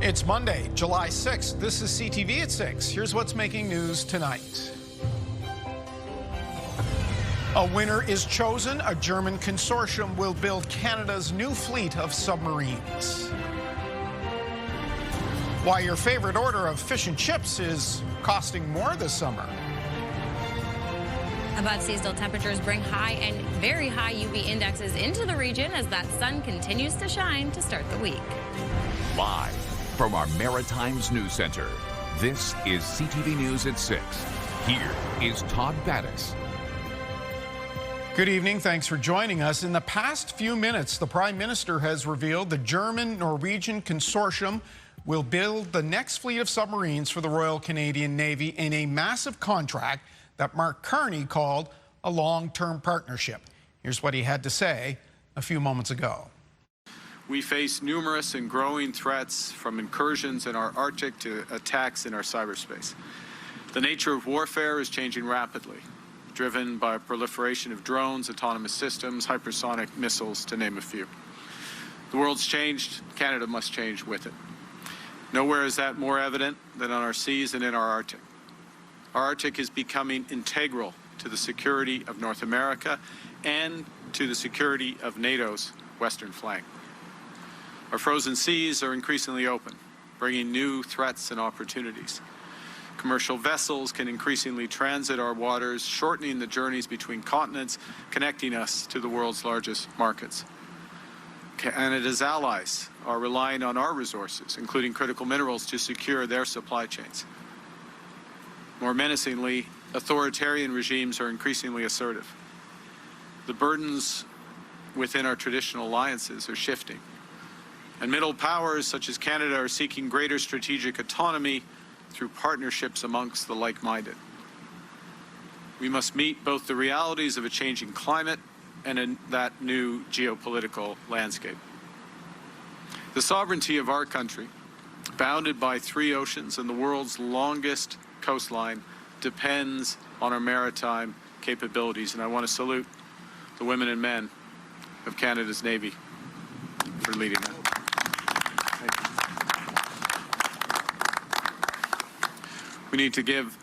It's Monday, July 6th. This is CTV at 6. Here's what's making news tonight. A winner is chosen. A German consortium will build Canada's new fleet of submarines. Why your favorite order of fish and chips is costing more this summer. Above seasonal temperatures bring high and very high UV indexes into the region as that sun continues to shine to start the week. Live from our Maritime's News Center, this is CTV News at 6. Here is Todd Battis. Good evening. Thanks for joining us. In the past few minutes, the Prime Minister has revealed the German-Norwegian consortium will build the next fleet of submarines for the Royal Canadian Navy in a massive contract that Mark Carney called a long-term partnership. Here's what he had to say a few moments ago. We face numerous and growing threats, from incursions in our Arctic to attacks in our cyberspace. The nature of warfare is changing rapidly, driven by a proliferation of drones, autonomous systems, hypersonic missiles, to name a few. The world's changed. Canada must change with it. Nowhere is that more evident than on our seas and in our Arctic. Our Arctic is becoming integral to the security of North America and to the security of NATO's western flank. Our frozen seas are increasingly open, bringing new threats and opportunities. Commercial vessels can increasingly transit our waters, shortening the journeys between continents, connecting us to the world's largest markets. Canada's allies are relying on our resources, including critical minerals, to secure their supply chains. More menacingly, authoritarian regimes are increasingly assertive. The burdens within our traditional alliances are shifting, and middle powers such as Canada are seeking greater strategic autonomy through partnerships amongst the like-minded. We must meet both the realities of a changing climate and in that new geopolitical landscape. The sovereignty of our country, bounded by 3 oceans and the world's longest coastline, depends on our maritime capabilities, and I want to salute the women and men of Canada's Navy for leading that. Thank you. We need to give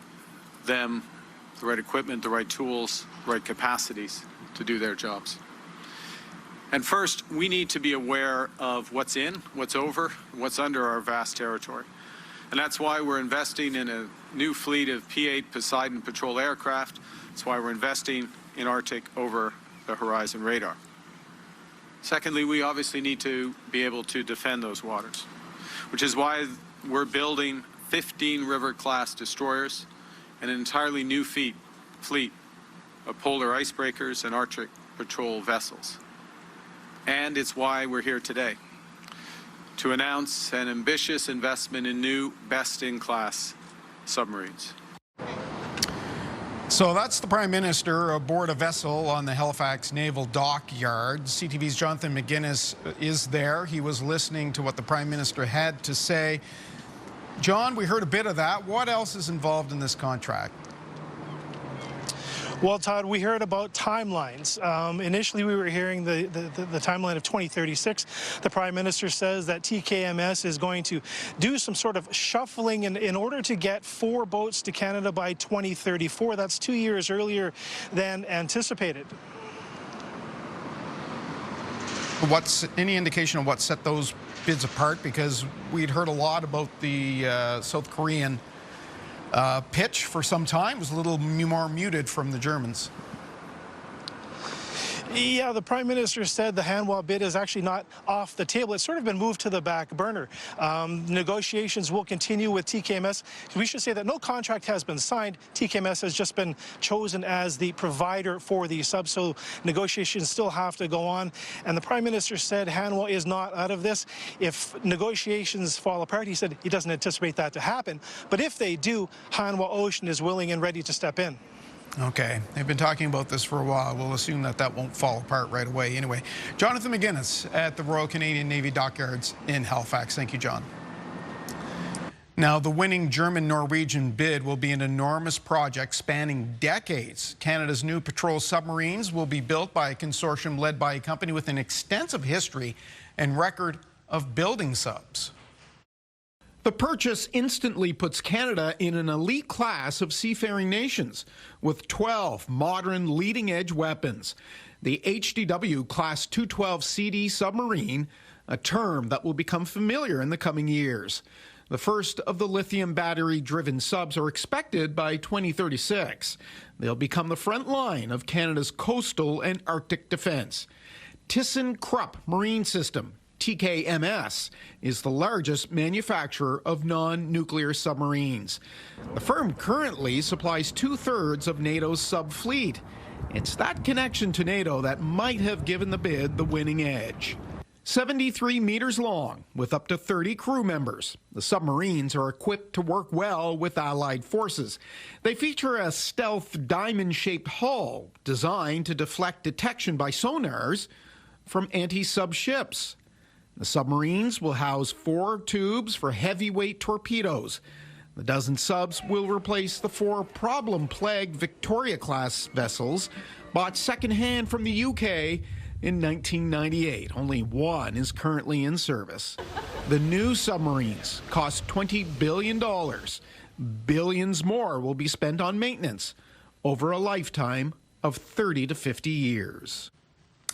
them the right equipment, the right tools, the right capacities to do their jobs. And first, we need to be aware of what's in, what's over, what's under our vast territory. And that's why we're investing in a new fleet of P-8 Poseidon patrol aircraft. That's why we're investing in Arctic over-the-horizon radar. Secondly, we obviously need to be able to defend those waters, which is why we're building 15 River-class destroyers and an entirely new fleet of polar icebreakers and Arctic patrol vessels. And it's why we're here today, to announce an ambitious investment in new, best-in-class submarines. So that's the Prime Minister aboard a vessel on the Halifax Naval Dockyard. CTV's Jonathan McGuinness is there. He was listening to what the Prime Minister had to say. John, we heard a bit of that. What else is involved in this contract? Well, Todd, we heard about timelines. Initially, we were hearing the timeline of 2036. The Prime Minister says that TKMS is going to do some sort of shuffling in order to get 4 boats to Canada by 2034. That's 2 years earlier than anticipated. What's any indication of what set those bids apart? Because we'd heard a lot about the South Korean pitch for some time. It was a little more muted from the Germans. Yeah, the Prime Minister said the Hanwha bid is actually not off the table. It's sort of been moved to the back burner. Negotiations will continue with TKMS. We should say that no contract has been signed. TKMS has just been chosen as the provider for the sub, so negotiations still have to go on. And the Prime Minister said Hanwha is not out of this. If negotiations fall apart, he said he doesn't anticipate that to happen. But if they do, Hanwha Ocean is willing and ready to step in. Okay, they've been talking about this for a while. We'll assume that that won't fall apart right away. Anyway, Jonathan McGuinness at the Royal Canadian Navy Dockyards in Halifax. Thank you, John. Now, the winning German-Norwegian bid will be an enormous project spanning decades. Canada's new patrol submarines will be built by a consortium led by a company with an extensive history and record of building subs. The purchase instantly puts Canada in an elite class of seafaring nations with 12 modern leading-edge weapons. The HDW Class 212 CD submarine, a term that will become familiar in the coming years. The first of the lithium battery-driven subs are expected by 2036. They'll become the front line of Canada's coastal and Arctic defense. ThyssenKrupp Marine System, TKMS, is the largest manufacturer of non-nuclear submarines. The firm currently supplies 2/3 of NATO's sub-fleet. It's that connection to NATO that might have given the bid the winning edge. 73 meters long, with up to 30 crew members. The submarines are equipped to work well with Allied forces. They feature a stealth diamond-shaped hull designed to deflect detection by sonars from anti-sub ships. The submarines will house 4 tubes for heavyweight torpedoes. The dozen subs will replace the 4 problem-plagued Victoria-class vessels bought secondhand from the UK in 1998. Only one is currently in service. The new submarines cost $20 billion. Billions more will be spent on maintenance over a lifetime of 30 to 50 years.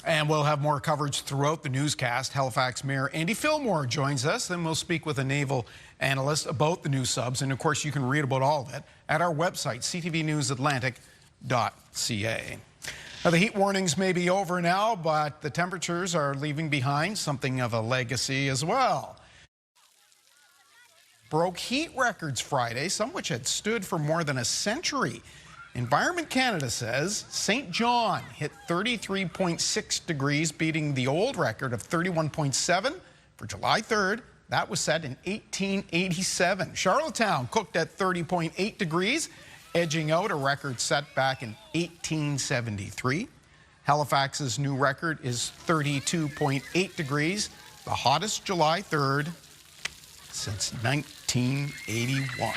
And we'll have more coverage throughout the newscast. Halifax Mayor Andy Fillmore joins us. Then we'll speak with a naval analyst about the new subs. And, of course, you can read about all of it at our website, ctvnewsatlantic.ca. Now, the heat warnings may be over now, but the temperatures are leaving behind something of a legacy as well. Broke heat records Friday, some which had stood for more than a century. Environment Canada says St. John hit 33.6 degrees, beating the old record of 31.7 for July 3rd. That was set in 1887. Charlottetown cooked at 30.8 degrees, edging out a record set back in 1873. Halifax's new record is 32.8 degrees, the hottest July 3rd since 1981.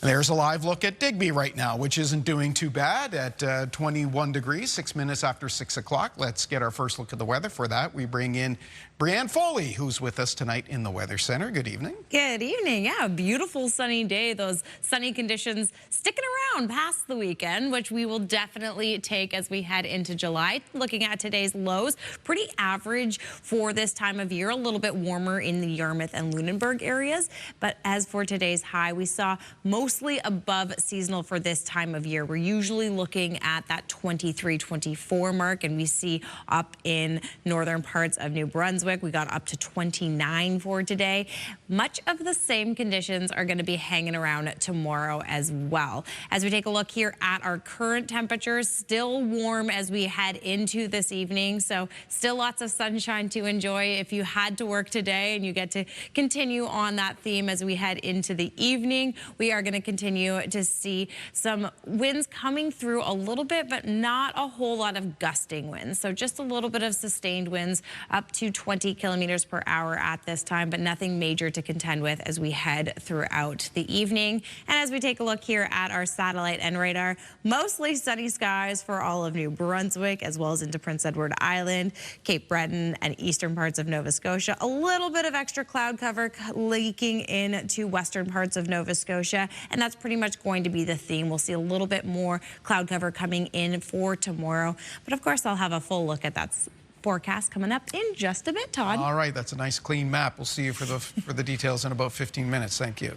There's a live look at Digby right now, which isn't doing too bad at 21 degrees, 6 minutes after 6 o'clock. Let's get our first look at the weather. For that, we bring in Brianne Foley, who's with us tonight in the Weather Center. Good evening. Good evening. Yeah, beautiful sunny day. Those sunny conditions sticking around past the weekend, which we will definitely take as we head into July. Looking at today's lows, pretty average for this time of year, a little bit warmer in the Yarmouth and Lunenburg areas. But as for today's high, we saw mostly above seasonal for this time of year. We're usually looking at that 23, 24 mark, and we see up in northern parts of New Brunswick, we got up to 29 for today. Much of the same conditions are going to be hanging around tomorrow as well. As we take a look here at our current temperatures, still warm as we head into this evening, so still lots of sunshine to enjoy if you had to work today, and you get to continue on that theme as we head into the evening. We are going to continue to see some winds coming through a little bit, but not a whole lot of gusting winds. So just a little bit of sustained winds up to 20 kilometers per hour at this time, but nothing major to contend with as we head throughout the evening. And as we take a look here at our satellite and radar, mostly sunny skies for all of New Brunswick, as well as into Prince Edward Island, Cape Breton, and eastern parts of Nova Scotia. A little bit of extra cloud cover leaking into western parts of Nova Scotia, and that's pretty much going to be the theme. We'll see a little bit more cloud cover coming in for tomorrow, but of course I'll have a full look at that forecast coming up in just a bit, Todd. All right, that's a nice clean map. We'll see you for the details in about 15 minutes. Thank you.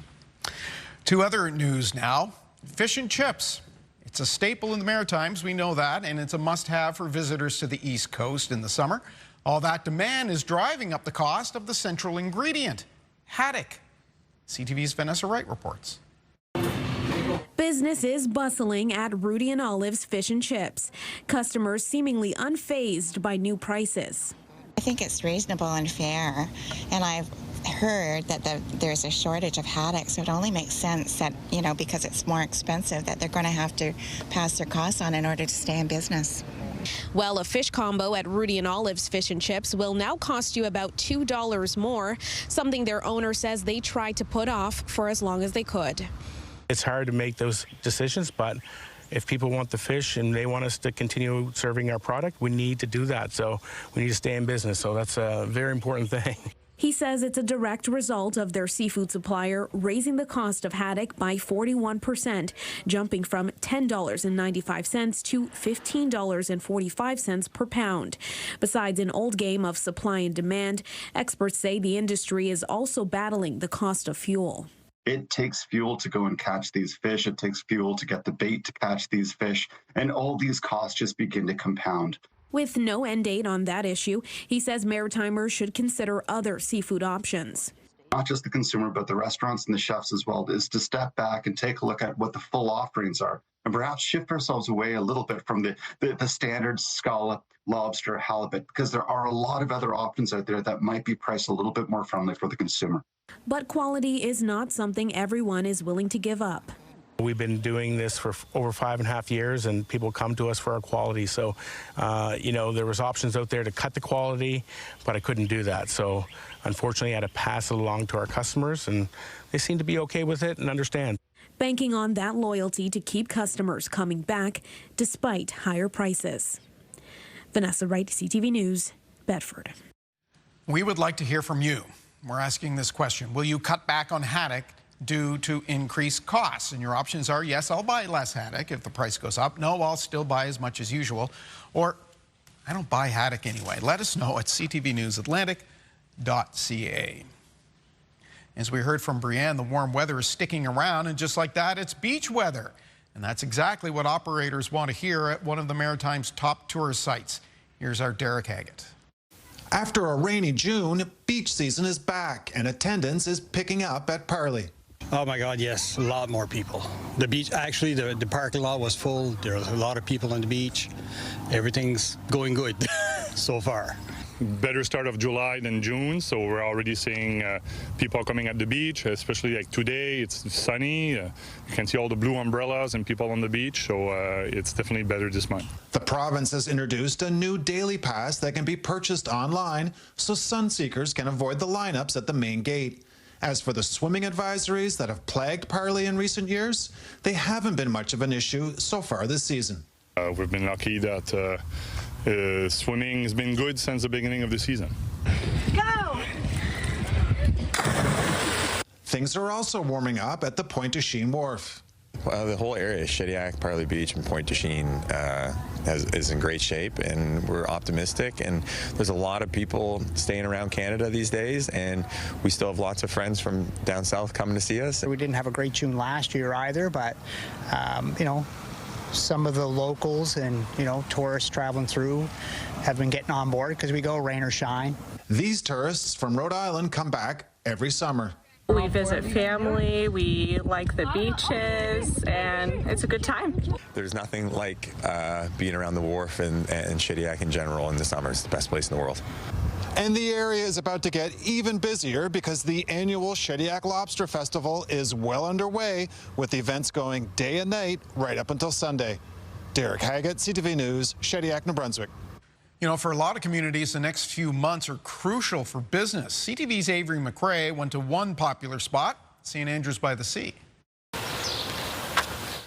To other news now. Fish and chips. It's a staple in the Maritimes, we know that, and it's a must-have for visitors to the East Coast in the summer. All that demand is driving up the cost of the central ingredient, haddock. CTV's Vanessa Wright reports. Business is bustling at Rudy and Olive's Fish and Chips. Customers seemingly unfazed by new prices. I think it's reasonable and fair, and I've heard that there's a shortage of haddock, so it only makes sense that, you know, because it's more expensive, that they're going to have to pass their costs on in order to stay in business. Well, a fish combo at Rudy and Olive's Fish and Chips will now cost you about $2 more, something their owner says they tried to put off for as long as they could. It's hard to make those decisions, but if people want the fish and they want us to continue serving our product, we need to do that. So we need to stay in business. So that's a very important thing. He says it's a direct result of their seafood supplier raising the cost of haddock by 41%, jumping from $10.95 to $15.45 per pound. Besides an old game of supply and demand, experts say the industry is also battling the cost of fuel. It takes fuel to go and catch these fish. It takes fuel to get the bait to catch these fish. And all these costs just begin to compound. With no end date on that issue, he says Maritimers should consider other seafood options. Not just the consumer, but the restaurants and the chefs as well, is to step back and take a look at what the full offerings are and perhaps shift ourselves away a little bit from the standard scallop, lobster, halibut, because there are a lot of other options out there that might be priced a little bit more friendly for the consumer. But quality is not something everyone is willing to give up. We've been doing this for over 5.5 years, and people come to us for our quality. So, there was options out there to cut the quality, but I couldn't do that. So, unfortunately, I had to pass it along to our customers, and they seem to be okay with it and understand. Banking on that loyalty to keep customers coming back despite higher prices. Vanessa Wright, CTV News, Bedford. We would like to hear from you. We're asking this question. Will you cut back on haddock due to increased costs? And your options are, yes, I'll buy less haddock if the price goes up. No, I'll still buy as much as usual. Or, I don't buy haddock anyway. Let us know at ctvnewsatlantic.ca. As we heard from Brianne, the warm weather is sticking around, and just like that, it's beach weather. And that's exactly what operators want to hear at one of the Maritime's top tourist sites. Here's our Derek Haggett. After a rainy June, beach season is back and attendance is picking up at Parley. Oh my God, yes, a lot more people. The beach, actually, the parking lot was full. There was a lot of people on the beach. Everything's going good so far. Better start of July than June, so we're already seeing people coming at the beach, especially like today. It's sunny. You can see all the blue umbrellas and people on the beach, so it's definitely better this month. The province has introduced a new daily pass that can be purchased online, so sunseekers can avoid the lineups at the main gate. As for the swimming advisories that have plagued Parley in recent years, they haven't been much of an issue so far this season. We've been lucky that swimming has been good since the beginning of the season. Go! Things are also warming up at the Pointe du Chien Wharf. The whole area, Shediac, Parley Beach, and Pointe du Chien, is in great shape, and we're optimistic. And there's a lot of people staying around Canada these days, and we still have lots of friends from down south coming to see us. We didn't have a great June last year either, but some of the locals and tourists traveling through have been getting on board because we go rain or shine. These tourists from Rhode Island come back every summer. We visit family, we like the beaches, and it's a good time. There's nothing like being around the wharf and Shediac in general in the summer. It's the best place in the world. And the area is about to get even busier because the annual Shediac Lobster Festival is well underway, with events going day and night right up until Sunday. Derek Haggett, CTV News, Shediac, New Brunswick. You know, for a lot of communities, the next few months are crucial for business. CTV's Avery McRae went to one popular spot, St. Andrews by the Sea.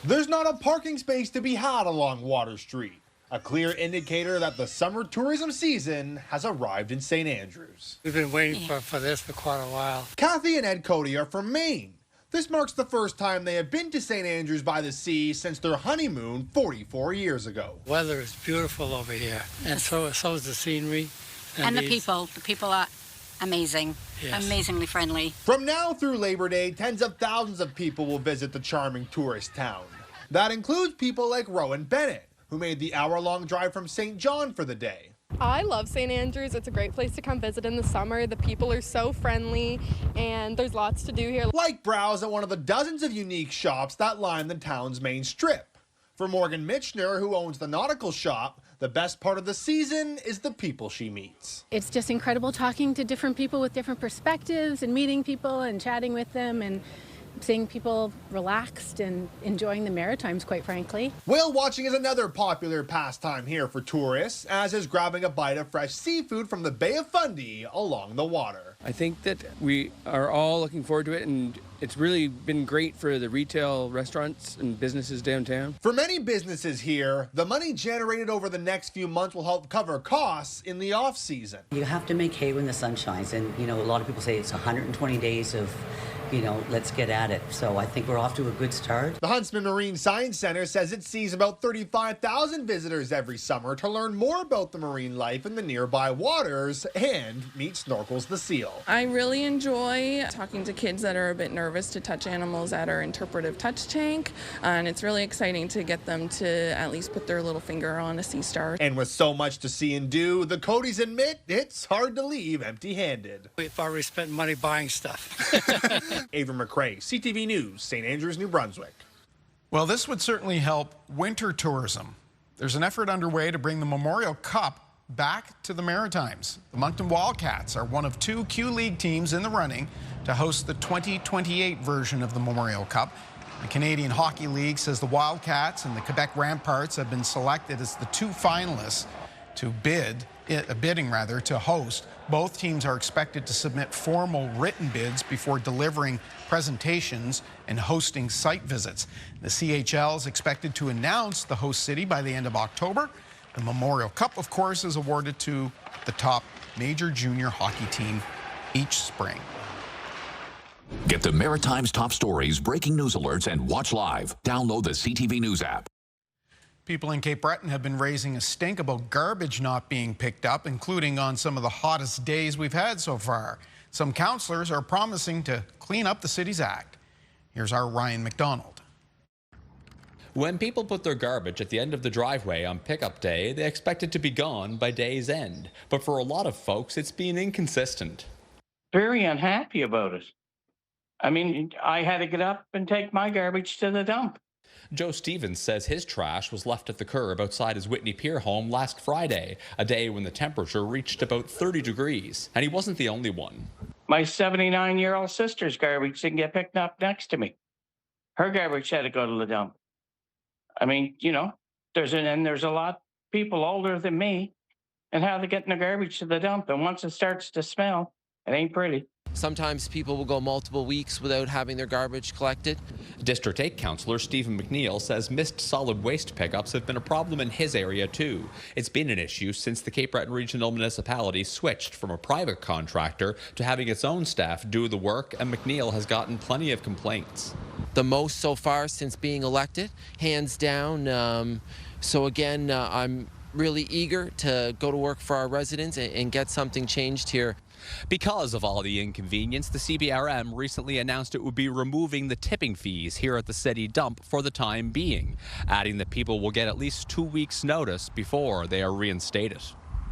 There's not a parking space to be had along Water Street, a clear indicator that the summer tourism season has arrived in St. Andrews. We've been waiting for this for quite a while. Kathy and Ed Cody are from Maine. This marks the first time they have been to St. Andrews by the Sea since their honeymoon 44 years ago. Weather is beautiful over here, and so is the scenery. And the people. The people are amazing, yes. Amazingly friendly. From now through Labor Day, tens of thousands of people will visit the charming tourist town. That includes people like Rowan Bennett, who made the hour-long drive from St. John for the day. I love St. Andrews. It's a great place to come visit in the summer. The people are so friendly, and there's lots to do here. Like browse at one of the dozens of unique shops that line the town's main strip. For Morgan Mitchner, who owns the nautical shop, the best part of the season is the people she meets. It's just incredible talking to different people with different perspectives and meeting people and chatting with them, and seeing people relaxed and enjoying the Maritimes, quite frankly. Whale watching is another popular pastime here for tourists, as is grabbing a bite of fresh seafood from the Bay of Fundy along the water. I think that we are all looking forward to it, and it's really been great for the retail restaurants and businesses downtown. For many businesses here, the money generated over the next few months will help cover costs in the off-season. You have to make hay when the sun shines, and a lot of people say it's 120 days of let's get at it. So I think we're off to a good start. The Huntsman Marine Science Center says it sees about 35,000 visitors every summer to learn more about the marine life in the nearby waters and meet Snorkels the seal. I really enjoy talking to kids that are a bit nervous to touch animals at our interpretive touch tank, and it's really exciting to get them to at least put their little finger on a sea star. And with so much to see and do, the Codys admit it's hard to leave empty-handed. We've already spent money buying stuff. Ava McRae, CTV News, St. Andrews, New Brunswick. Well, this would certainly help winter tourism. There's an effort underway to bring the Memorial Cup back to the Maritimes. The Moncton Wildcats are one of 2 Q League teams in the running to host the 2028 version of the Memorial Cup. The Canadian Hockey League says the Wildcats and the Quebec Ramparts have been selected as the 2 finalists to bidding to host. Both teams are expected to submit formal written bids before delivering presentations and hosting site visits. The CHL is expected to announce the host city by the end of October. The Memorial Cup, of course, is awarded to the top major junior hockey team each spring. Get the Maritime's top stories, breaking news alerts, and watch live. Download the CTV News app. People in Cape Breton have been raising a stink about garbage not being picked up, including on some of the hottest days we've had so far. Some councillors are promising to clean up the city's act. Here's our Ryan McDonald. When people put their garbage at the end of the driveway on pickup day, they expect it to be gone by day's end. But for a lot of folks, it's been inconsistent. Very unhappy about it. I mean, I had to get up and take my garbage to the dump. Joe Stevens says his trash was left at the curb outside his Whitney Pier home last Friday, a day when the temperature reached about 30 degrees, and he wasn't the only one. My 79-year-old sister's garbage didn't get picked up next to me. Her garbage had to go to the dump. I mean, there's a lot of people older than me and how they're getting their garbage to the dump, and once it starts to smell, it ain't pretty. Sometimes people will go multiple weeks without having their garbage collected. District 8 Councillor Stephen McNeil says missed solid waste pickups have been a problem in his area too. It's been an issue since the Cape Breton Regional Municipality switched from a private contractor to having its own staff do the work, and McNeil has gotten plenty of complaints. The most so far since being elected, hands down. So again, I'm really eager to go to work for our residents and get something changed here. Because of all the inconvenience, the CBRM recently announced it would be removing the tipping fees here at the city dump for the time being, adding that people will get at least 2 weeks' notice before they are reinstated.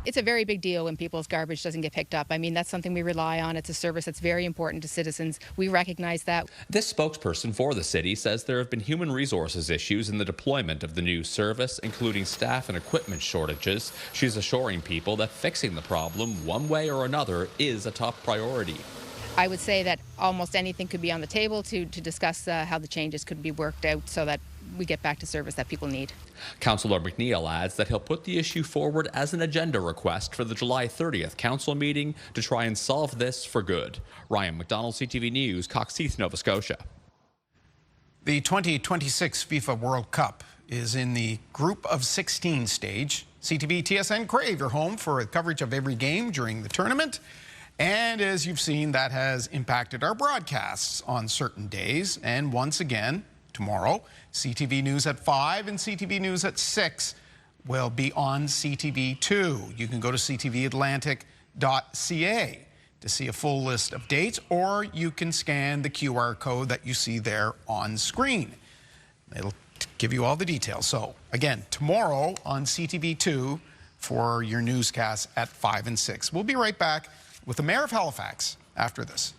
It's a very big deal when people's garbage doesn't get picked up. I mean, that's something we rely on. It's a service that's very important to citizens. We recognize that. This spokesperson for the city says there have been human resources issues in the deployment of the new service, including staff and equipment shortages. She's assuring people that fixing the problem one way or another is a top priority. I would say that almost anything could be on the table to discuss how the changes could be worked out so that we get back to service that people need. Councillor McNeil adds that he'll put the issue forward as an agenda request for the July 30th council meeting to try and solve this for good. Ryan McDonald, CTV News, Coxheath, Nova Scotia. The 2026 FIFA World Cup is in the Group of 16 stage. CTV TSN Crave, your home for coverage of every game during the tournament. And as you've seen, that has impacted our broadcasts on certain days. And once again, tomorrow, CTV News at 5 and CTV News at 6 will be on CTV2. You can go to ctvatlantic.ca to see a full list of dates, or you can scan the QR code that you see there on screen. It'll give you all the details. So again, tomorrow on CTV2 for your newscasts at 5 and 6. We'll be right back with the Mayor of Halifax after this.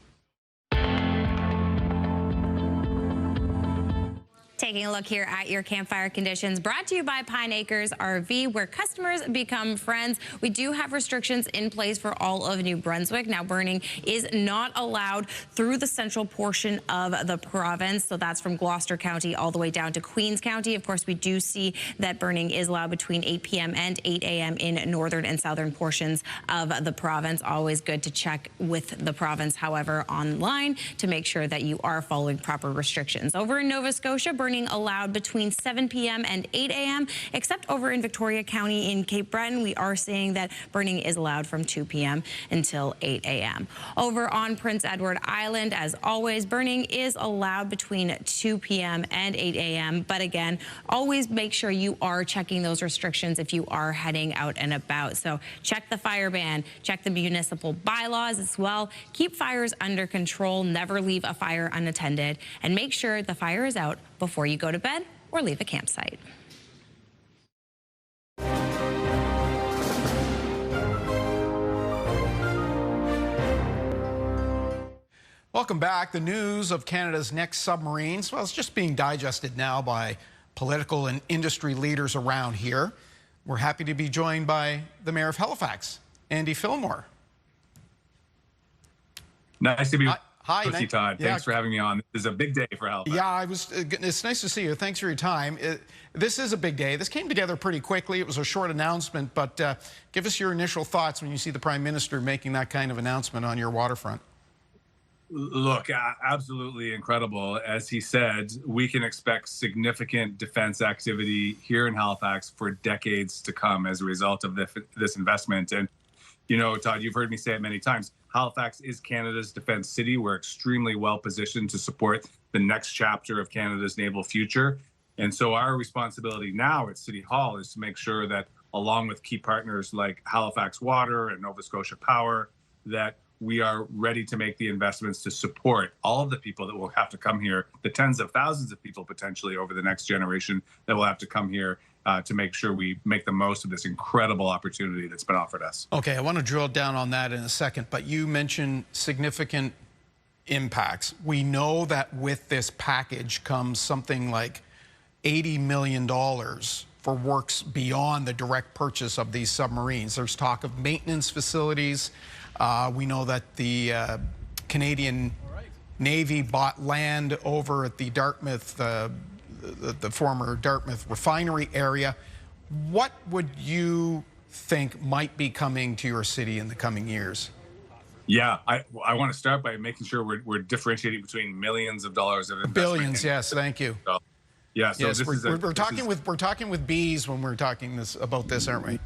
Taking a look here at your campfire conditions, brought to you by Pine Acres RV, where customers become friends. We do have restrictions in place for all of New Brunswick. Now, burning is not allowed through the central portion of the province. So that's from Gloucester County all the way down to Queens County. Of course, we do see that burning is allowed between 8 p.m. and 8 a.m. in northern and southern portions of the province. Always good to check with the province, however, online to make sure that you are following proper restrictions. Over in Nova Scotia, burning allowed between 7 p.m. and 8 a.m., except over in Victoria County in Cape Breton, we are seeing that burning is allowed from 2 p.m. until 8 a.m. Over on Prince Edward Island, as always, burning is allowed between 2 p.m. and 8 a.m. But again, always make sure you are checking those restrictions if you are heading out and about. So check the fire ban, check the municipal bylaws as well. Keep fires under control, never leave a fire unattended, and make sure the fire is out before you go to bed or leave a campsite. Welcome back. The news of Canada's next submarines, well, it's just being digested now by political and industry leaders around here. We're happy to be joined by the Mayor of Halifax, Andy Fillmore. Nice to be Hi, with you, Todd. Yeah. Thanks for having me on. This is a big day for Halifax. Yeah, it's nice to see you. Thanks for your time. This is a big day. This came together pretty quickly. It was a short announcement, but give us your initial thoughts when you see the Prime Minister making that kind of announcement on your waterfront. Look, absolutely incredible. As he said, we can expect significant defense activity here in Halifax for decades to come as a result of this investment. And, you know, Todd, you've heard me say it many times. Halifax is Canada's defense city. We're extremely well positioned to support the next chapter of Canada's naval future. And so our responsibility now at City Hall is to make sure that, along with key partners like Halifax Water and Nova Scotia Power, that we are ready to make the investments to support all of the people that will have to come here, the tens of thousands of people potentially over the next generation that will have to come here to make sure we make the most of this incredible opportunity that's been offered us. Okay, I want to drill down on that in a second, but you mentioned significant impacts. We know that with this package comes something like $80 million for works beyond the direct purchase of these submarines. There's talk of maintenance facilities. We know that the Canadian Navy bought land over at the Dartmouth, the former Dartmouth refinery area. What would you think might be coming to your city in the coming years? Yeah, I want to start by making sure we're differentiating between millions of dollars of investment. Billions, yes, thank you. Yeah, so yes, we're talking with bees when we're talking about this, aren't we?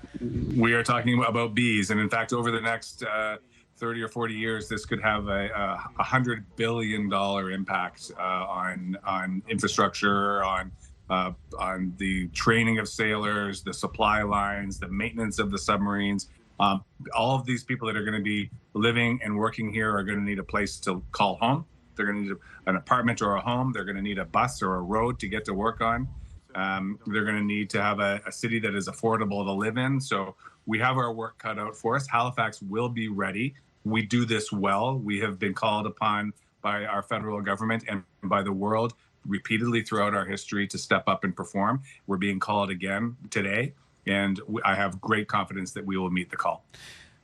We are talking about bees, and in fact, over the next 30 or 40 years, this could have a $100 billion impact on infrastructure, on the training of sailors, the supply lines, the maintenance of the submarines. All of these people that are going to be living and working here are going to need a place to call home. They're going to need an apartment or a home. They're going to need a bus or a road to get to work on. They're going to need to have a city that is affordable to live in. So we have our work cut out for us. Halifax will be ready. We do this well. We have been called upon by our federal government and by the world repeatedly throughout our history to step up and perform. We're being called again today, and I have great confidence that we will meet the call.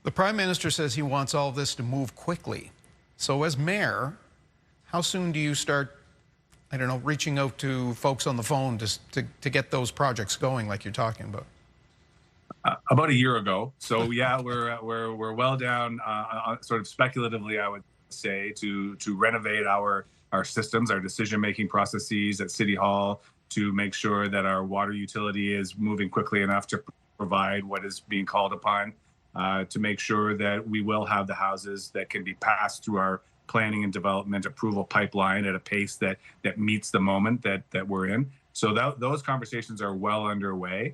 The Prime Minister says he wants all of this to move quickly. So as mayor, how soon do you start, I don't know, reaching out to folks on the phone to get those projects going like you're talking about? About a year ago. So yeah, we're well down, sort of speculatively, I would say, to renovate our systems, our decision-making processes at City Hall, to make sure that our water utility is moving quickly enough to provide what is being called upon, to make sure that we will have the houses that can be passed through our planning and development approval pipeline at a pace that meets the moment that we're in. So those conversations are well underway.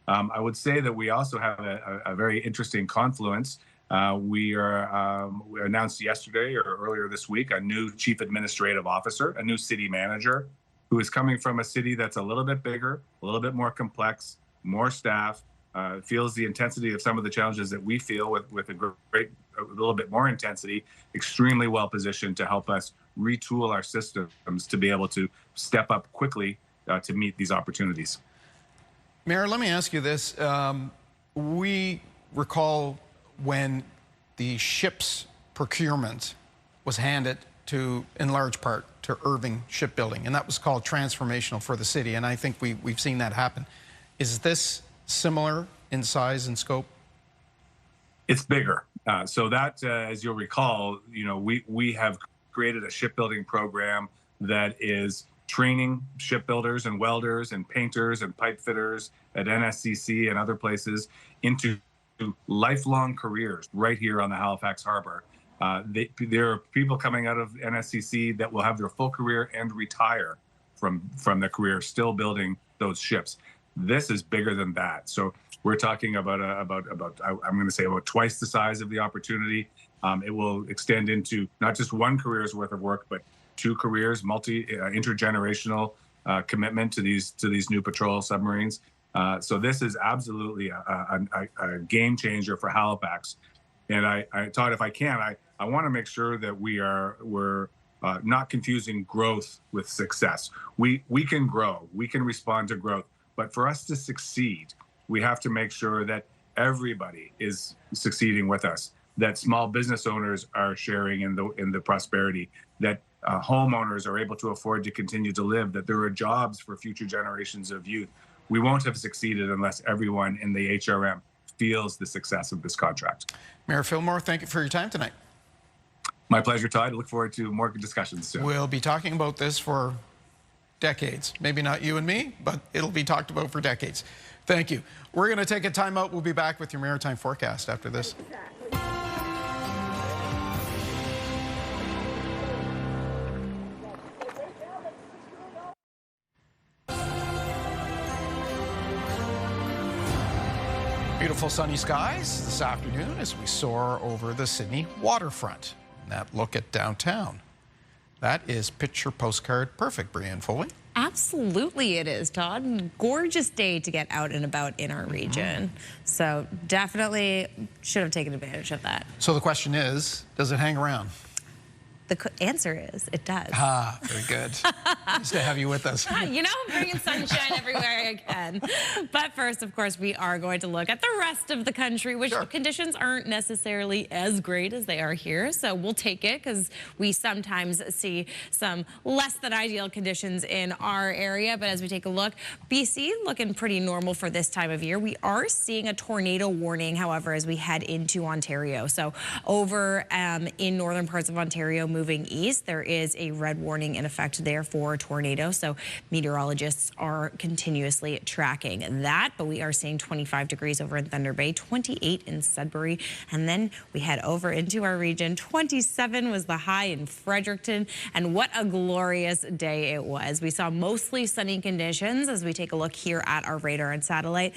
I would say that we also have a very interesting confluence. We announced yesterday or earlier this week a new chief administrative officer, a new city manager, who is coming from a city that's a little bit bigger, a little bit more complex, more staff, feels the intensity of some of the challenges that we feel with a little bit more intensity, extremely well positioned to help us retool our systems to be able to step up quickly to meet these opportunities. Mayor, let me ask you this. We recall when the ship's procurement was handed to, in large part, to Irving Shipbuilding, and that was called transformational for the city, and I think we've seen that happen. Is this similar in size and scope? It's bigger. So that, as you'll recall, we have created a shipbuilding program that is training shipbuilders and welders and painters and pipe fitters at NSCC and other places into lifelong careers right here on the Halifax Harbor. There are people coming out of NSCC that will have their full career and retire from their career still building those ships. This is bigger than that. So we're talking about I'm going to say about twice the size of the opportunity. It will extend into not just one career's worth of work, but 2 careers, intergenerational commitment to these new patrol submarines. So this is absolutely a game changer for Halifax. And I Todd, if I can, I want to make sure that we're not confusing growth with success. We can grow, we can respond to growth, but for us to succeed, we have to make sure that everybody is succeeding with us, that small business owners are sharing in the prosperity, that homeowners are able to afford to continue to live, that there are jobs for future generations of youth. We won't have succeeded unless everyone in the HRM feels the success of this contract. Mayor Fillmore, thank you for your time tonight. My pleasure, Todd. I look forward to more discussions soon. We'll be talking about this for decades. Maybe not you and me, but it'll be talked about for decades. Thank you. We're going to take a time out. We'll be back with your maritime forecast after this. Beautiful sunny skies this afternoon as we soar over the Sydney waterfront. And that look at downtown. That is picture postcard perfect, Brianne Foley. Absolutely it is, Todd. Gorgeous day to get out and about in our region. So definitely should have taken advantage of that. So the question is, does it hang around? The answer is, it does. Ah, very good. Nice to have you with us. You know, I'm bringing sunshine everywhere I can. But first, of course, we are going to look at the rest of the country, which conditions aren't necessarily as great as they are here. So we'll take it because we sometimes see some less than ideal conditions in our area. But as we take a look, BC looking pretty normal for this time of year. We are seeing a tornado warning, however, as we head into Ontario. So over in northern parts of Ontario, moving east, there is a red warning in effect there for tornado. So meteorologists are continuously tracking that. But we are seeing 25 degrees over in Thunder Bay, 28 in Sudbury. And then we head over into our region. 27 was the high in Fredericton. And what a glorious day it was. We saw mostly sunny conditions as we take a look here at our radar and satellite.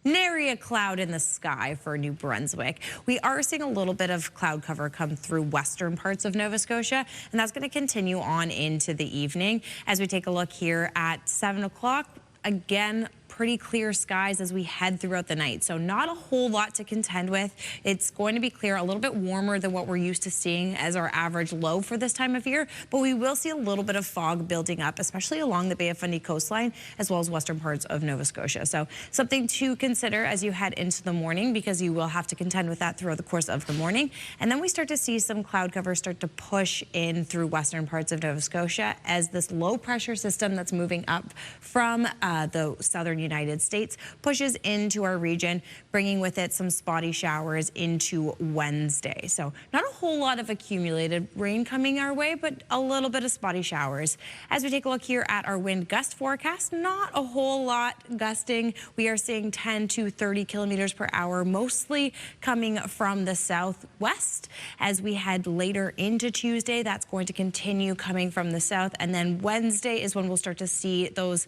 Nary a cloud in the sky for New Brunswick. We are seeing a little bit of cloud cover come through western parts of Nova Scotia, and that's going to continue on into the evening. As we take a look here at 7 o'clock, again, pretty clear skies as we head throughout the night. So not a whole lot to contend with. It's going to be clear, a little bit warmer than what we're used to seeing as our average low for this time of year, but we will see a little bit of fog building up, especially along the Bay of Fundy coastline, as well as western parts of Nova Scotia. So something to consider as you head into the morning, because you will have to contend with that throughout the course of the morning. And then we start to see some cloud cover start to push in through western parts of Nova Scotia as this low pressure system that's moving up from the southern United States pushes into our region, bringing with it some spotty showers into Wednesday. So not a whole lot of accumulated rain coming our way, but a little bit of spotty showers. As we take a look here at our wind gust forecast, not a whole lot gusting. We are seeing 10 to 30 kilometers per hour, mostly coming from the southwest. As we head later into Tuesday, that's going to continue coming from the south. And then Wednesday is when we'll start to see those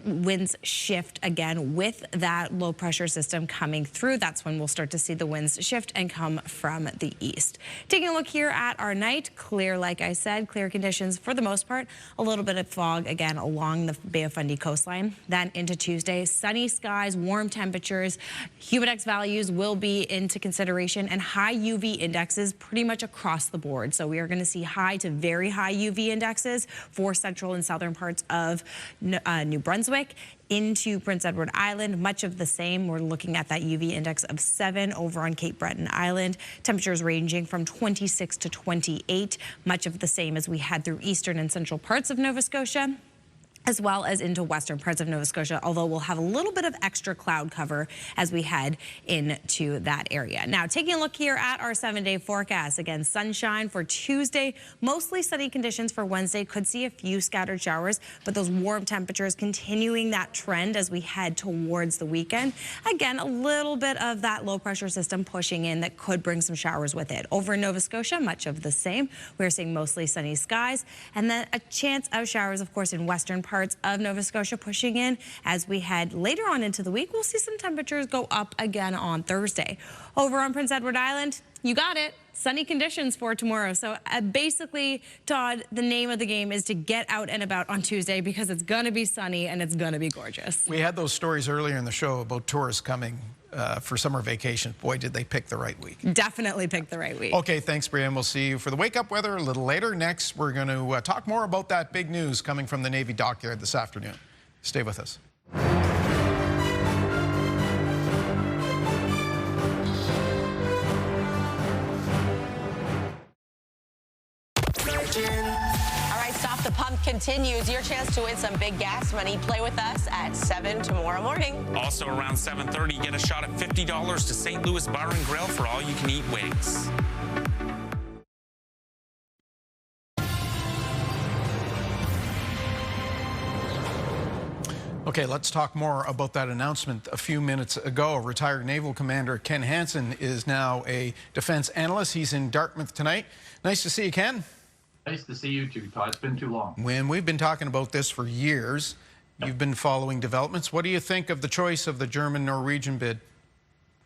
winds shift again with that low pressure system coming through. That's when we'll start to see the winds shift and come from the east. Taking a look here at our night, clear, like I said, clear conditions for the most part. A little bit of fog again along the Bay of Fundy coastline. Then into Tuesday, sunny skies, warm temperatures, humidex values will be into consideration, and high UV indexes pretty much across the board. So we are going to see high to very high UV indexes for central and southern parts of New Brunswick into Prince Edward Island. Much of the same. We're looking at that UV index of 7 over on Cape Breton Island. Temperatures ranging from 26 to 28. Much of the same as we had through eastern and central parts of Nova Scotia, as well as into western parts of Nova Scotia, although we'll have a little bit of extra cloud cover as we head into that area. Now, taking a look here at our 7-day forecast. Again, sunshine for Tuesday, mostly sunny conditions for Wednesday. Could see a few scattered showers, but those warm temperatures continuing that trend as we head towards the weekend. Again, a little bit of that low pressure system pushing in that could bring some showers with it. Over in Nova Scotia, much of the same. We're seeing mostly sunny skies, and then a chance of showers, of course, in western parts of Nova Scotia pushing in. As we head later on into the week, we'll see some temperatures go up again on Thursday. Over on Prince Edward Island, you got it. Sunny conditions for tomorrow. So basically, Todd, the name of the game is to get out and about on Tuesday because it's going to be sunny and it's going to be gorgeous. We had those stories earlier in the show about tourists coming for summer vacation. Boy, did they pick the right week. Definitely pick the right week. Okay, thanks, Brianne. We'll see you for the wake-up weather a little later. Next, we're going to talk more about that big news coming from the Navy dockyard this afternoon. Stay with us. All right, Stop the Pump continues. Your chance to win some big gas money. Play with us at 7 tomorrow morning. Also around 7:30, get a shot at $50 to St. Louis Bar and Grill for all-you-can-eat wings. Okay, let's talk more about that announcement a few minutes ago. Retired Naval Commander Ken Hansen is now a defense analyst. He's in Dartmouth tonight. Nice to see you, Ken. Nice to see you too, Todd. It's been too long. When we've been talking about this for years, you've been following developments. What do you think of the choice of the German-Norwegian bid?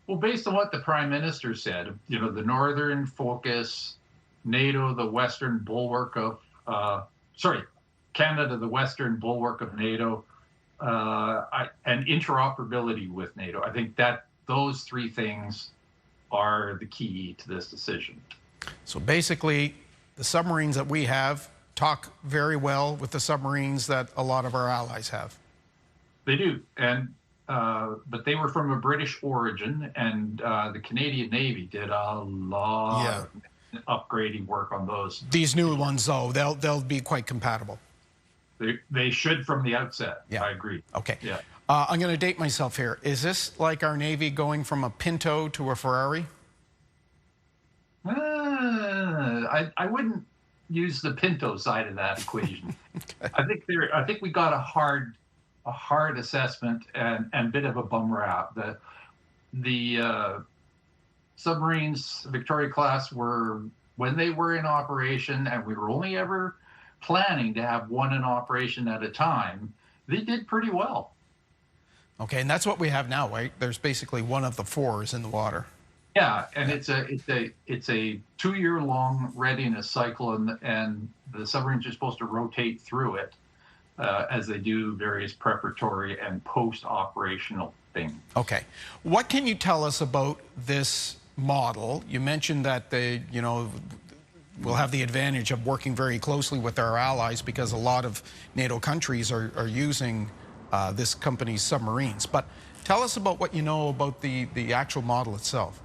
Well, based on what the Prime Minister said, you know, the northern focus, NATO, the western bulwark of, Canada, the western bulwark of NATO, and interoperability with NATO. I think that those three things are the key to this decision. So basically, the submarines that we have talk very well with the submarines that a lot of our allies have. They do, and but they were from a British origin, and the Canadian Navy did a lot of upgrading work on those. These new ones, though, they'll be quite compatible. They should from the outset. Yeah. I agree. Okay. Yeah. I'm going to date myself here. Is this like our Navy going from a Pinto to a Ferrari? I wouldn't use the Pinto side of that equation. Okay. I think we got a hard assessment and a bit of a bum rap. The submarines, Victoria class, were when they were in operation, and we were only ever planning to have one in operation at a time. They did pretty well. Okay, and that's what we have now, right? There's basically one of the fours in the water. Yeah, and it's a 2-year-long readiness cycle, and the submarines are supposed to rotate through it as they do various preparatory and post-operational things. Okay, what can you tell us about this model? You mentioned that we'll have the advantage of working very closely with our allies because a lot of NATO countries are using this company's submarines. But tell us about what you know about the actual model itself.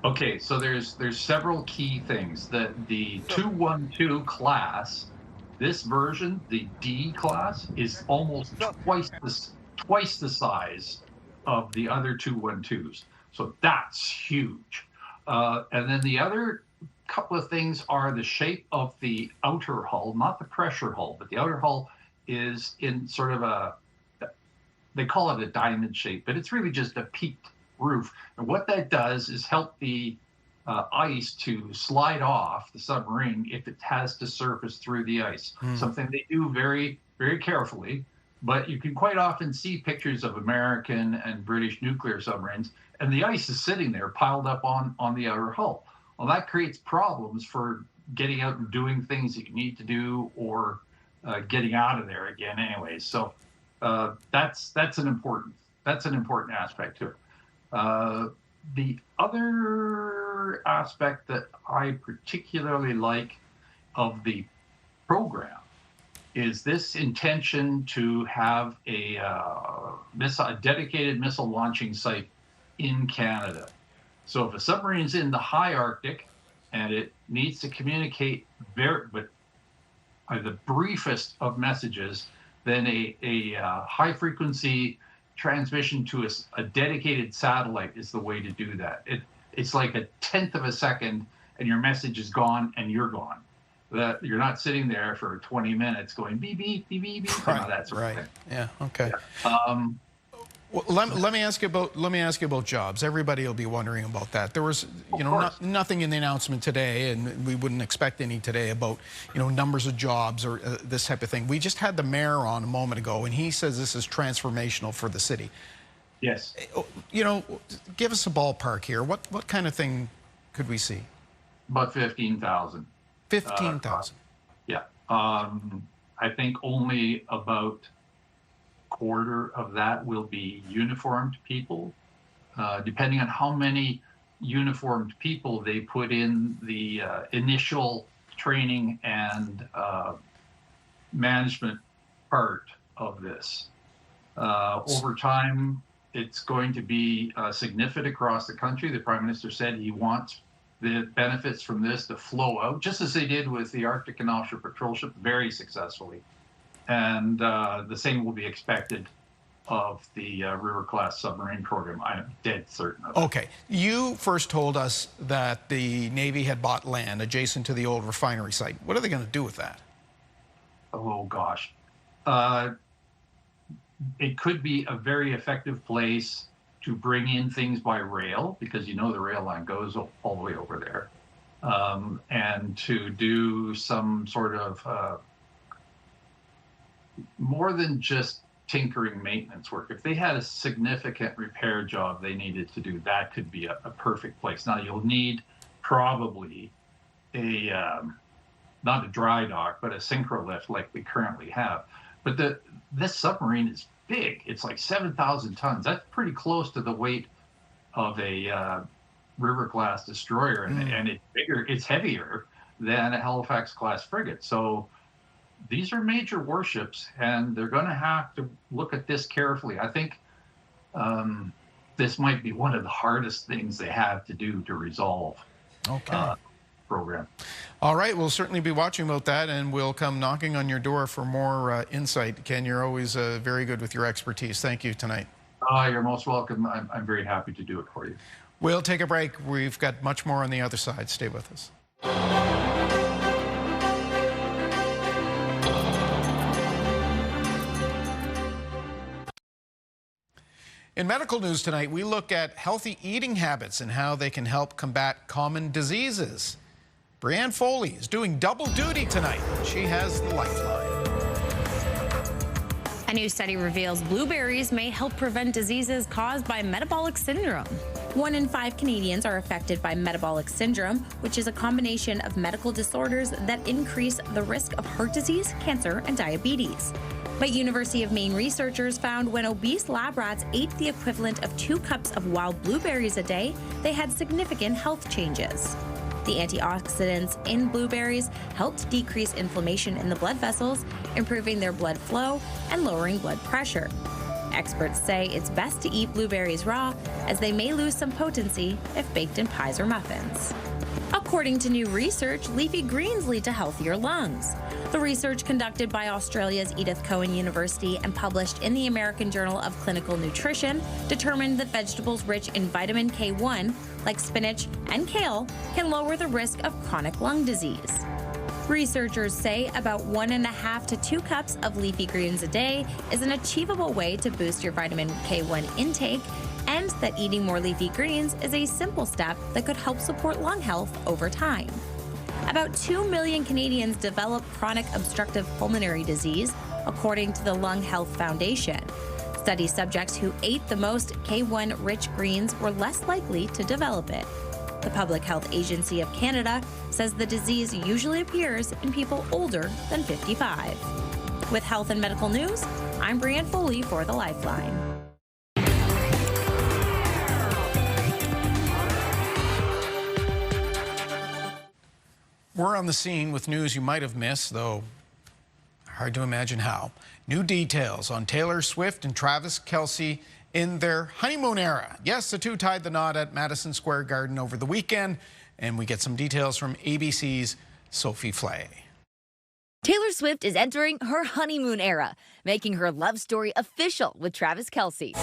Okay, so there's several key things. The 212 class, this version, the D class, is almost twice the size of the other 212s. So that's huge. And then the other couple of things are the shape of the outer hull, not the pressure hull, but the outer hull is in sort of they call it a diamond shape, but it's really just a peaked roof. And what that does is help the ice to slide off the submarine if it has to surface through the ice. Something they do very, very carefully, But you can quite often see pictures of American and British nuclear submarines, and the ice is sitting there piled up on the outer hull. Well, that creates problems for getting out and doing things that you need to do, or getting out of there again anyway. So that's an important aspect to it. The other aspect that I particularly like of the program is this intention to have a dedicated missile launching site in Canada. So if a submarine's in the high Arctic and it needs to communicate the briefest of messages, then a high frequency transmission to a dedicated satellite is the way to do that. It's like a 1/10 of a second and your message is gone and you're gone. That you're not sitting there for 20 minutes going beep, beep, beep, beep, beep, that sort of thing. Yeah, okay. Yeah. Well, let me ask you about jobs. Everybody will be wondering about that. There was, nothing in the announcement today, and we wouldn't expect any today about, numbers of jobs or this type of thing. We just had the mayor on a moment ago, and he says this is transformational for the city. Yes. Give us a ballpark here. What kind of thing could we see? About 15,000. 15,000. Yeah. I think only about quarter of that will be uniformed people, depending on how many uniformed people they put in the initial training and management part of this. Over time, it's going to be significant across the country. The Prime Minister said he wants the benefits from this to flow out, just as they did with the Arctic and Offshore Patrol Ship very successfully. And the same will be expected of the River-class submarine program. I am dead certain of it. Okay. You first told us that the Navy had bought land adjacent to the old refinery site. What are they going to do with that? Oh, gosh. It could be a very effective place to bring in things by rail, because the rail line goes all the way over there, and to do some sort of more than just tinkering maintenance work. If they had a significant repair job they needed to do, that could be a perfect place. Now, you'll need probably not a dry dock, but a synchro lift like we currently have. But this submarine is big. It's like 7,000 tons. That's pretty close to the weight of a River-class destroyer, and it's bigger. It's heavier than a Halifax-class frigate. So these are major warships, and they're going to have to look at this carefully. I think this might be one of the hardest things they have to do to resolve. Okay. Program. All right, we'll certainly be watching about that, and we'll come knocking on your door for more insight. Ken, you're always very good with your expertise. Thank you tonight. You're most welcome. I'm very happy to do it for you. We'll take a break. We've got much more on the other side. Stay with us. In medical news tonight, we look at healthy eating habits and how they can help combat common diseases. Brianne Foley is doing double duty tonight. She has the lifeline. A new study reveals blueberries may help prevent diseases caused by metabolic syndrome. 1 in 5 Canadians are affected by metabolic syndrome, which is a combination of medical disorders that increase the risk of heart disease, cancer, and diabetes. But University of Maine researchers found when obese lab rats ate the equivalent of 2 cups of wild blueberries a day, they had significant health changes. The antioxidants in blueberries helped decrease inflammation in the blood vessels, improving their blood flow and lowering blood pressure. Experts say it's best to eat blueberries raw, as they may lose some potency if baked in pies or muffins. According to new research, leafy greens lead to healthier lungs. The research, conducted by Australia's Edith Cowan University and published in the American Journal of Clinical Nutrition, determined that vegetables rich in vitamin K1, like spinach and kale, can lower the risk of chronic lung disease. Researchers say about 1.5 to 2 cups of leafy greens a day is an achievable way to boost your vitamin K1 intake, and that eating more leafy greens is a simple step that could help support lung health over time. About 2 million Canadians develop chronic obstructive pulmonary disease, according to the Lung Health Foundation. Study subjects who ate the most K1-rich greens were less likely to develop it. The Public Health Agency of Canada says the disease usually appears in people older than 55. With health and medical news, I'm Brianne Foley for The Lifeline. We're on the scene with news you might have missed, though hard to imagine how. New details on Taylor Swift and Travis Kelce in their honeymoon era. Yes, the two tied the knot at Madison Square Garden over the weekend, and we get some details from ABC's Sophie Flay. Taylor Swift is entering her honeymoon era, making her love story official with Travis Kelce.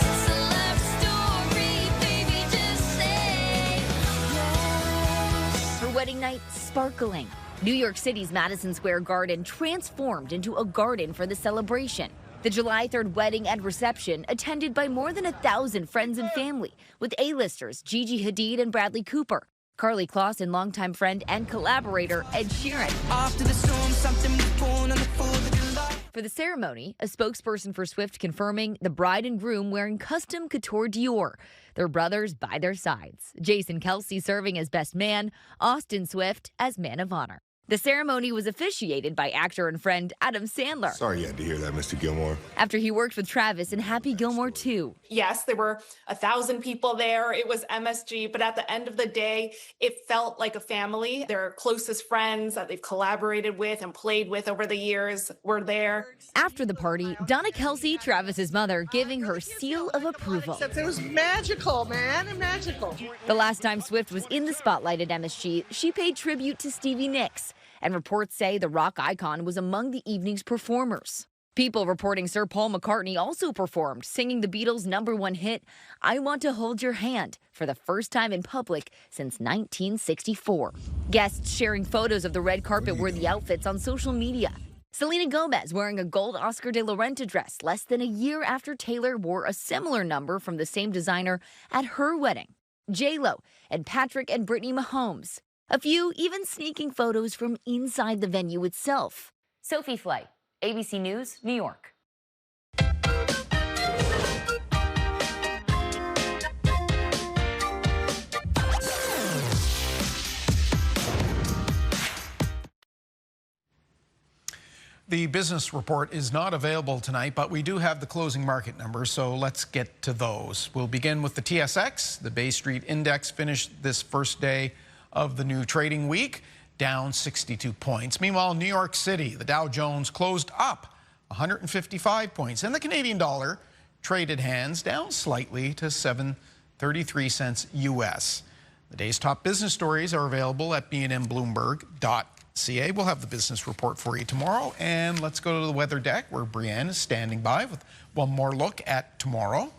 Her wedding night sparkling. New York City's Madison Square Garden transformed into a garden for the celebration. The July 3rd wedding and reception attended by more than 1,000 friends and family, with A-listers Gigi Hadid and Bradley Cooper, Karlie Kloss and longtime friend and collaborator Ed Sheeran. After the storm, something was born on the 4th of July. For the ceremony, a spokesperson for Swift confirming the bride and groom wearing custom couture Dior, their brothers by their sides. Jason Kelce serving as best man, Austin Swift as man of honor. The ceremony was officiated by actor and friend Adam Sandler. Sorry you had to hear that, Mr. Gilmore. After he worked with Travis in Happy Gilmore 2. Yes, there were 1,000 people there. It was MSG, but at the end of the day, it felt like a family. Their closest friends that they've collaborated with and played with over the years were there. After the party, Donna Kelce, Travis's mother, giving her seal of approval. It was magical, man, magical. The last time Swift was in the spotlight at MSG, she paid tribute to Stevie Nicks. And reports say the rock icon was among the evening's performers. People reporting Sir Paul McCartney also performed, singing the Beatles' #1 hit, I Want to Hold Your Hand, for the first time in public since 1964. Guests sharing photos of the red carpet-worthy outfits on social media. Selena Gomez wearing a gold Oscar de la Renta dress less than a year after Taylor wore a similar number from the same designer at her wedding. J-Lo and Patrick and Brittany Mahomes. A few even sneaking photos from inside the venue itself. Sophie Flay, ABC News, New York. The business report is not available tonight, but we do have the closing market numbers, so let's get to those. We'll begin with the TSX. The Bay Street Index finished this first day of the new trading week, down 62 points. Meanwhile, New York City, the Dow Jones closed up 155 points, and the Canadian dollar traded hands down slightly to 7.33 cents US. The day's top business stories are available at bnmbloomberg.ca. We'll have the business report for you tomorrow, and let's go to the weather deck where Brianne is standing by with one more look at tomorrow.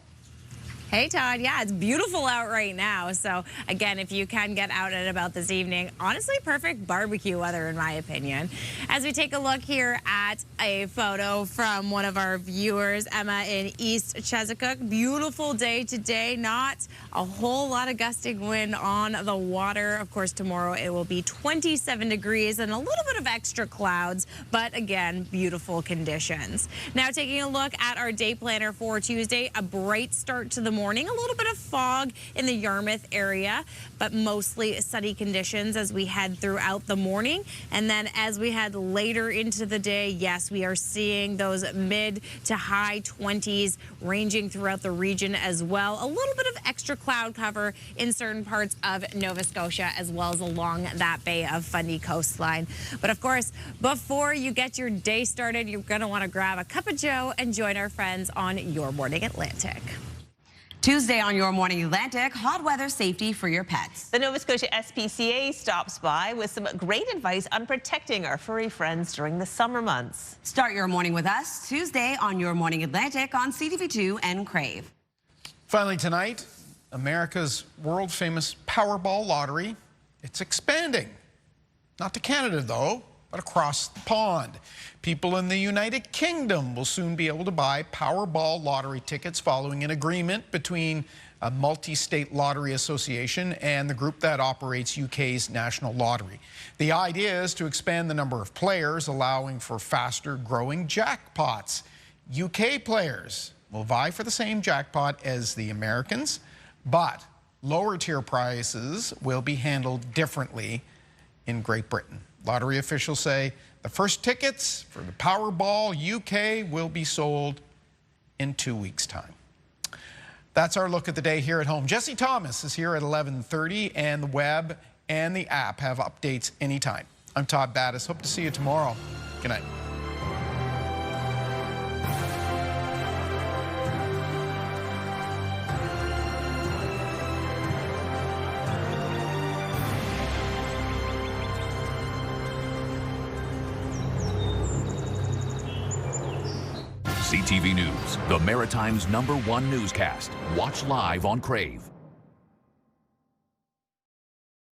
Hey, Todd. Yeah, it's beautiful out right now. So, again, if you can get out and about this evening, honestly, perfect barbecue weather, in my opinion. As we take a look here at a photo from one of our viewers, Emma in East Chesapeake. Beautiful day today. Not a whole lot of gusting wind on the water. Of course, tomorrow it will be 27 degrees and a little bit of extra clouds. But, again, beautiful conditions. Now, taking a look at our day planner for Tuesday, a bright start to the morning. A little bit of fog in the Yarmouth area, but mostly sunny conditions as we head throughout the morning. And then as we head later into the day, yes, we are seeing those mid to high 20s ranging throughout the region as well. A little bit of extra cloud cover in certain parts of Nova Scotia as well as along that Bay of Fundy coastline. But of course, before you get your day started, you're going to want to grab a cup of joe and join our friends on Your Morning Atlantic. Tuesday on Your Morning Atlantic, hot weather safety for your pets. The Nova Scotia SPCA stops by with some great advice on protecting our furry friends during the summer months. Start your morning with us Tuesday on Your Morning Atlantic on CTV2 and Crave. Finally tonight, America's world-famous Powerball lottery. It's expanding. Not to Canada, though, but across the pond. People in the United Kingdom will soon be able to buy Powerball lottery tickets following an agreement between a multi-state lottery association, and the group that operates UK's National Lottery. The idea is to expand the number of players, allowing for faster growing jackpots. UK players will vie for the same jackpot as the Americans, but lower tier prizes will be handled differently in Great Britain. Lottery officials say the first tickets for the Powerball UK will be sold in 2 weeks' time. That's our look at the day here at home. Jesse Thomas is here at 11:30, and the web and the app have updates anytime. I'm Todd Battis. Hope to see you tomorrow. Good night. CTV News, the Maritime's #1 newscast. Watch live on Crave.